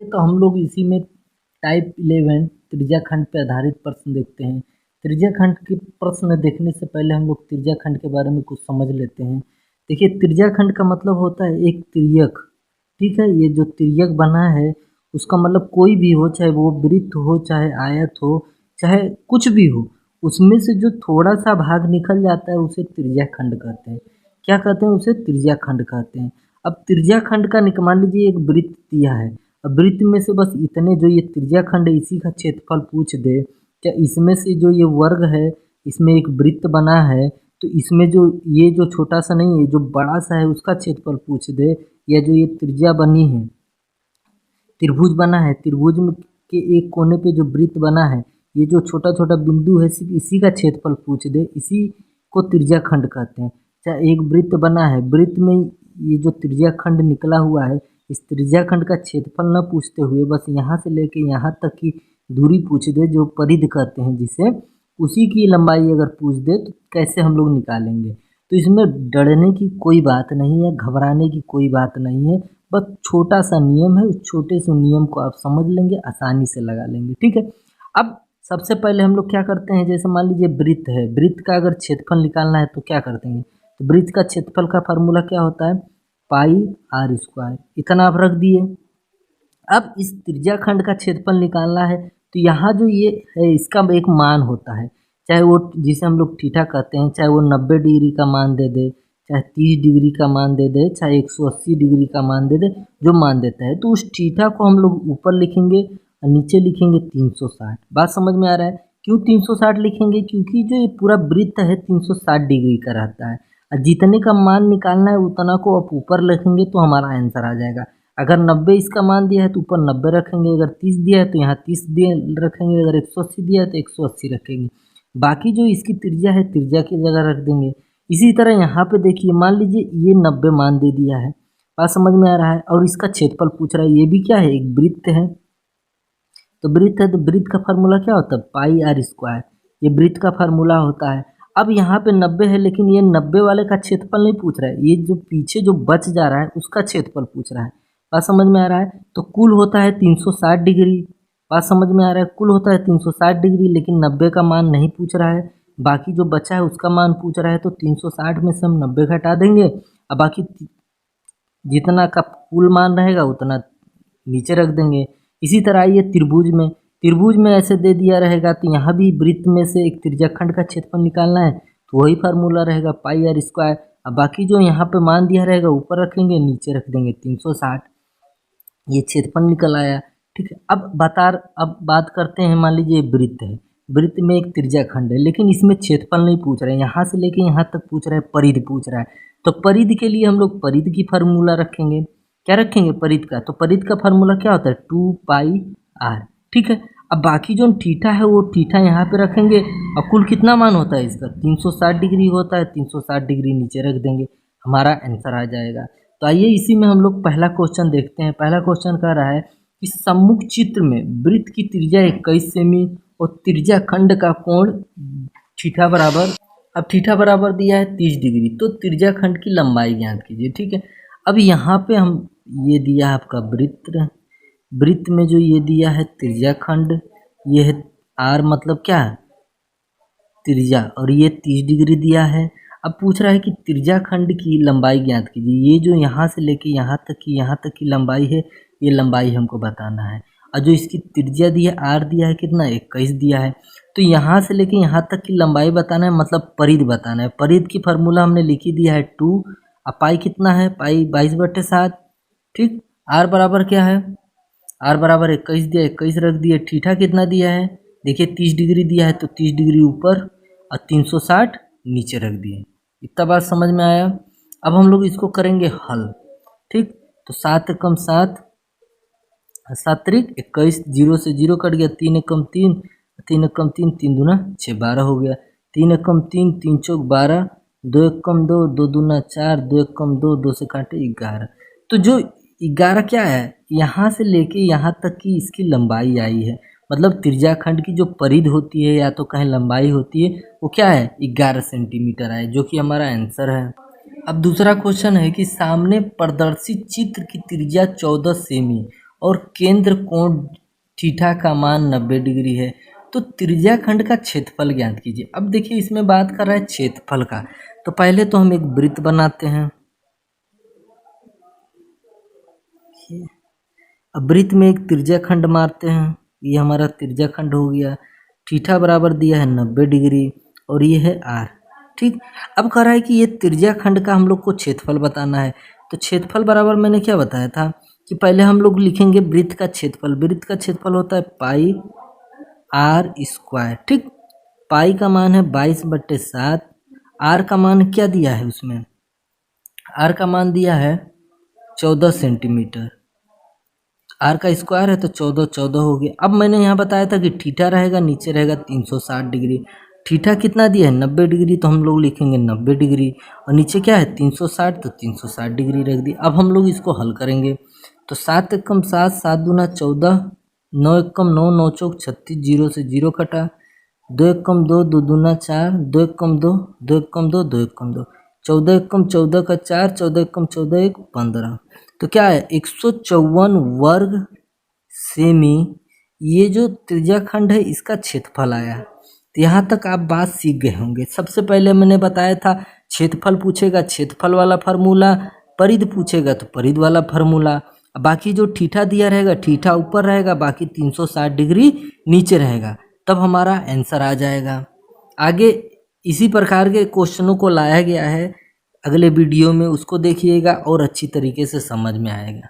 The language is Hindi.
तो हम लोग इसी में टाइप 11 त्रिज्या खंड पे आधारित प्रश्न देखते हैं। त्रिज्या खंड के प्रश्न देखने से पहले हम लोग त्रिज्या खंड के बारे में कुछ समझ लेते हैं। देखिए, त्रिज्या खंड का मतलब होता है एक तिर्यक। ठीक है, ये जो तिर्यक बना है उसका मतलब कोई भी हो, चाहे वो वृत्त हो, चाहे आयत हो, चाहे कुछ भी हो, उसमें से जो थोड़ा सा भाग निकल जाता है उसे त्रिज्या खंड कहते हैं। क्या कहते हैं? उसे त्रिज्या खंड कहते हैं। अब त्रिज्या खंड का मान लीजिए एक वृत्त दिया है। अब वृत्त में से बस इतने जो ये त्रिज्या खंड है इसी का क्षेत्रफल पूछ दे, क्या इसमें से जो ये वर्ग है, इसमें एक वृत्त बना है, तो इसमें जो ये जो छोटा सा नहीं है, जो बड़ा सा है उसका क्षेत्रफल पूछ दे, या जो ये त्रिज्या बनी है, त्रिभुज बना है, त्रिभुज में के एक कोने पे जो वृत्त बना है, ये जो छोटा छोटा बिंदु है सिर्फ इसी का क्षेत्रफल पूछ दे, इसी को त्रिज्या खंड कहते हैं। चाहे एक वृत्त बना है, वृत्त में ये जो त्रिज्या खंड निकला हुआ है, इस त्रिज्या खंड का क्षेत्रफल न पूछते हुए बस यहाँ से लेके यहाँ तक की दूरी पूछ दे, जो परिधि कहते हैं जिसे, उसी की लंबाई अगर पूछ दे तो कैसे हम लोग निकालेंगे। तो इसमें डरने की कोई बात नहीं है, घबराने की कोई बात नहीं है, बस छोटा सा नियम है, उस छोटे से नियम को आप समझ लेंगे, आसानी से लगा लेंगे। ठीक है, अब सबसे पहले हम लोग क्या करते हैं, जैसे मान लीजिए वृत्त है, वृत्त का अगर क्षेत्रफल निकालना है तो क्या करते हैं, तो वृत्त का क्षेत्रफल का फार्मूला क्या होता है, पाई आर स्क्वायर, इतना आप रख दिए। अब इस त्रिज्या खंड का क्षेत्रफल निकालना है, तो यहाँ जो ये है इसका एक मान होता है, चाहे वो जिसे हम लोग थीटा कहते हैं, चाहे वो 90 डिग्री का मान दे दे, चाहे 30 डिग्री का मान दे दे, चाहे 180 डिग्री का मान दे दे, जो मान देता है, तो उस थीटा को हम लोग ऊपर लिखेंगे और नीचे लिखेंगे 360। बात समझ में आ रहा है? क्यों 360 लिखेंगे? क्योंकि जो ये पूरा वृत्त है 360 डिग्री का रहता है, और जितने का मान निकालना है उतना को आप ऊपर लिखेंगे तो हमारा आंसर आ जाएगा। अगर 90 इसका मान दिया है तो ऊपर 90 रखेंगे, अगर 30 दिया है तो यहाँ 30 दिए रखेंगे, अगर 180 दिया है तो 180 रखेंगे, बाकी जो इसकी त्रिज्या है त्रिज्या की जगह रख देंगे। इसी तरह यहाँ पे देखिए, मान लीजिए ये 90 मान दे दिया है, बात समझ में आ रहा है, और इसका क्षेत्रफल पूछ रहा है, ये भी क्या है, एक वृत्त है, तो वृत्त है तो वृत्त का फार्मूला क्या होता है, पाई आर स्क्वायर, ये वृत्त का फार्मूला होता है। अब यहाँ पे 90 है, लेकिन ये 90 वाले का क्षेत्रफल नहीं पूछ रहा है, ये जो पीछे जो बच जा रहा है उसका क्षेत्रफल पूछ रहा है। बात समझ में आ रहा है? तो कुल होता है 360 डिग्री। बात समझ में आ रहा है? कुल होता है 360 डिग्री, लेकिन 90 का मान नहीं पूछ रहा है, बाकी जो बचा है उसका मान पूछ रहा है, तो 360 में से हम 90 घटा देंगे, और बाकी जितना का कुल मान रहेगा उतना नीचे रख देंगे। इसी तरह ये त्रिभुज में, त्रिभुज में ऐसे दे दिया रहेगा, तो यहाँ भी वृत्त में से एक त्रिज्याखंड का क्षेत्रफल निकालना है, तो वही फार्मूला रहेगा पाई आर स्क्वायर, अब बाकी जो यहाँ पे मान दिया रहेगा ऊपर रखेंगे, नीचे रख देंगे 360, ये क्षेत्रफल निकल आया। ठीक है, अब बात करते हैं, मान लीजिए वृत्त है, वृत्त में एक त्रिज्याखंड है, लेकिन इसमें क्षेत्रफल नहीं पूछ रहे हैं, यहाँ से लेके यहाँ तक पूछ रहा है, परिधि पूछ रहा है, तो परिधि के लिए हम लोग परिधि की फार्मूला रखेंगे। क्या रखेंगे? परिधि का, तो परिधि का फार्मूला क्या होता है, 2 पाई आर। ठीक है, अब बाकी जो थीटा है वो थीटा यहाँ पे रखेंगे, और कुल कितना मान होता है इसका, 360 डिग्री होता है, 360 डिग्री नीचे रख देंगे, हमारा आंसर आ जाएगा। तो आइए इसी में हम लोग पहला क्वेश्चन देखते हैं। पहला क्वेश्चन कह रहा है कि सम्मुख चित्र में वृत्त की त्रिज्या 21 सेमी और त्रिज्या खंड का कोण थीटा बराबर, अब थीटा बराबर दिया है 30 डिग्री, तो त्रिज्या खंड की लंबाई ज्ञात कीजिए। ठीक है, अब यहाँ पे हम ये दिया है आपका वृत्त, वृत्त में जो ये दिया है त्रिज्या खंड, ये है आर, मतलब क्या है, त्रिज्या, और ये 30 डिग्री दिया है। अब पूछ रहा है कि त्रिज्या खंड की लंबाई ज्ञात कीजिए, ये जो यहाँ से लेके यहाँ तक की लंबाई है, ये लंबाई हमको बताना है, और जो इसकी त्रिज्या दी है आर दिया है कितना, 21 दिया है, तो यहाँ से लेके यहाँ तक की लंबाई बताना है, मतलब परिधि बताना है। परिधि की फार्मूला हमने लिखी दिया है 2, अब पाई कितना है, पाई 22/7। ठीक, आर बराबर क्या है, आर बराबर 21 दिया, 21 रख दिए, थीटा कितना दिया है, देखिए 30 डिग्री दिया है, तो 30 डिग्री ऊपर और 360 नीचे रख दिए। इतना बात समझ में आया? अब हम लोग इसको करेंगे हल। ठीक, तो 7 एकम 7, 7 त्रिक 21, 0 से 0 कट गया, 3 एकम 3, 3 एकम 3, 3 दूना 6, 12 हो गया, 3 एकम 3, 3 चौक 12, 2 एकम 2, 2 दूना 4, 2 एकम 2, 2 से काटे 11। तो जो 11 क्या है, यहाँ से लेके यहाँ तक की इसकी लंबाई आई है, मतलब त्रिज्याखंड की जो परिधि होती है या तो कहें लंबाई होती है, वो क्या है, 11 सेंटीमीटर है, जो कि हमारा आंसर है। अब दूसरा क्वेश्चन है कि सामने प्रदर्शित चित्र की त्रिज्या 14 सेमी और केंद्र कोण थीटा का मान 90 डिग्री है। तो त्रिज्याखंड का क्षेत्रफल ज्ञात कीजिए। अब देखिए इसमें बात कर रहा है क्षेत्रफल का, तो पहले तो हम एक वृत्त बनाते हैं। अब वृत्त में एक त्रिज्याखंड मारते हैं, ये हमारा त्रिज्याखंड हो गया। थीटा बराबर दिया है 90 डिग्री और ये है आर। ठीक, अब कह रहा है कि ये त्रिज्याखंड का हम लोग को क्षेत्रफल बताना है। तो क्षेत्रफल बराबर मैंने क्या बताया था कि पहले हम लोग लिखेंगे वृत्त का क्षेत्रफल। वृत्त का क्षेत्रफल होता है पाई आर स्क्वायर। ठीक, पाई का मान है 22/7। आर का मान क्या दिया है उसमें, आर का मान दिया है 14 सेंटीमीटर। आर का स्क्वायर है तो 14 14 हो गया। अब मैंने यहाँ बताया था कि थीटा रहेगा, नीचे रहेगा 360 डिग्री। थीटा कितना दिया है 90 डिग्री, तो हम लोग लिखेंगे 90 डिग्री और नीचे क्या है 360, तो 360 डिग्री रख दी। अब हम लोग इसको हल करेंगे तो 7 एकम 7, 7 दूना 14, 9 एकम 9, 9 चौक 36, 0 से 0 कटा, 2 एकम 2, 2 दूना 4, 2 एकम 2, 2 एकम 2, 2 एकम 2, 14 एकम 14 का 4, 14 एकम 14 1 15। तो क्या है 154 वर्ग सेमी, ये जो त्रिज्याखंड है इसका क्षेत्रफल आया। तो यहाँ तक आप बात सीख गए होंगे। सबसे पहले मैंने बताया था क्षेत्रफल पूछेगा क्षेत्रफल वाला फार्मूला, परिध पूछेगा तो परिध वाला फार्मूला। बाकी जो थीटा दिया रहेगा थीटा ऊपर रहेगा, बाकी 360 डिग्री नीचे रहेगा, तब हमारा आंसर आ जाएगा। आगे इसी प्रकार के क्वेश्चनों को लाया गया है अगले वीडियो में, उसको देखिएगा और अच्छी तरीके से समझ में आएगा।